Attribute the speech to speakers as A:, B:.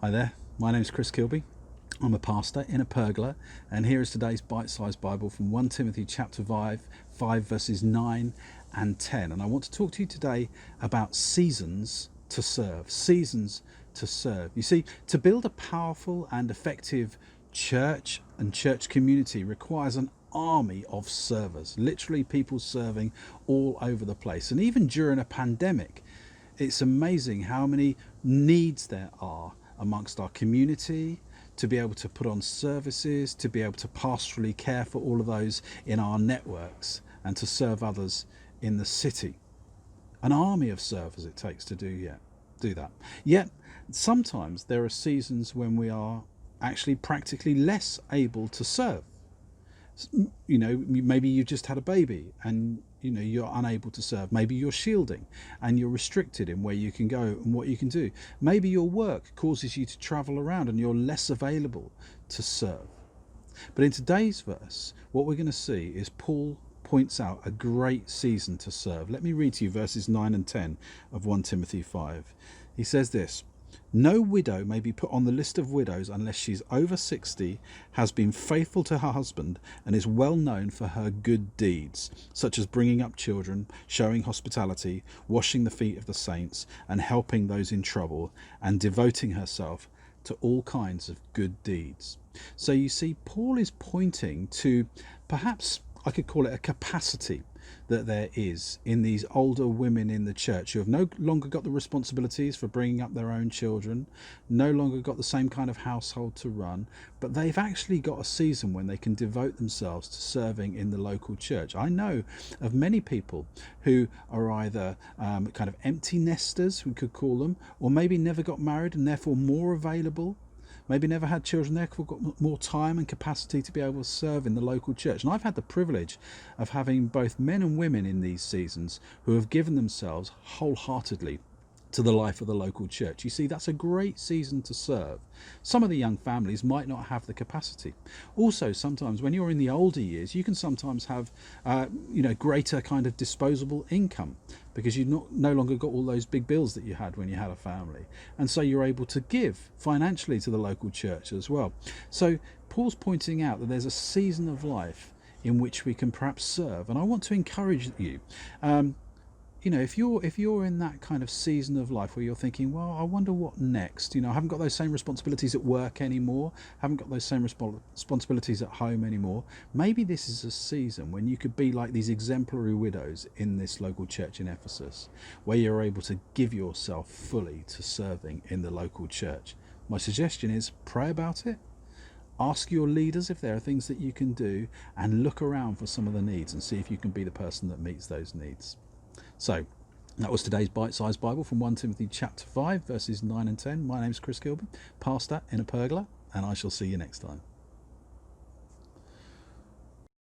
A: Hi there, my name is Chris Kilby. I'm a pastor in a pergola, and here is today's bite-sized Bible from 1 Timothy chapter 5 verses 9 and 10. And I want to talk to you today about seasons to serve. Seasons to serve. You see, to build a powerful and effective church and church community requires an army of servers, literally people serving all over the place. And even during a pandemic, it's amazing how many needs there are amongst our community to be able to put on services, to be able to pastorally care for all of those in our networks and to serve others in the city. An army of servers it takes to do that. Yet sometimes there are seasons when we are actually practically less able to serve. You know, maybe you just had a baby and you're unable to serve. Maybe you're shielding and you're restricted in where you can go and what you can do. Maybe your work causes you to travel around and you're less available to serve. But in today's verse, what we're going to see is Paul points out a great season to serve. Let me read to you verses 9 and 10 of 1 Timothy 5. He says this: "No widow may be put on the list of widows unless she's over 60, has been faithful to her husband, and is well known for her good deeds, such as bringing up children, showing hospitality, washing the feet of the saints, and helping those in trouble, and devoting herself to all kinds of good deeds." So you see, Paul is pointing to, perhaps I could call it, a capacity that there is in these older women in the church who have no longer got the responsibilities for bringing up their own children, no longer got the same kind of household to run, but they've actually got a season when they can devote themselves to serving in the local church. I know of many people who are either kind of empty nesters, we could call them, or maybe never got married and therefore more available, maybe never had children, therefore got more time and capacity to be able to serve in the local church. And I've had the privilege of having both men and women in these seasons who have given themselves wholeheartedly to the life of the local church. You see, that's a great season to serve. Some of the young families might not have the capacity. Also, sometimes when you're in the older years, you can sometimes have greater kind of disposable income, because you've no longer got all those big bills that you had when you had a family, and so you're able to give financially to the local church as well. So Paul's pointing out that there's a season of life in which we can perhaps serve, and I want to encourage you. If you're in that kind of season of life where you're thinking, well, I wonder what next. I haven't got those same responsibilities at work anymore, haven't got those same responsibilities at home anymore. Maybe this is a season when you could be like these exemplary widows in this local church in Ephesus, where you're able to give yourself fully to serving in the local church. My suggestion is pray about it. Ask your leaders if there are things that you can do, and look around for some of the needs and see if you can be the person that meets those needs. So that was today's bite-sized Bible from 1 Timothy chapter 5 verses 9 and 10. My name's Chris Kilby, pastor in a pergola, and I shall see you next time.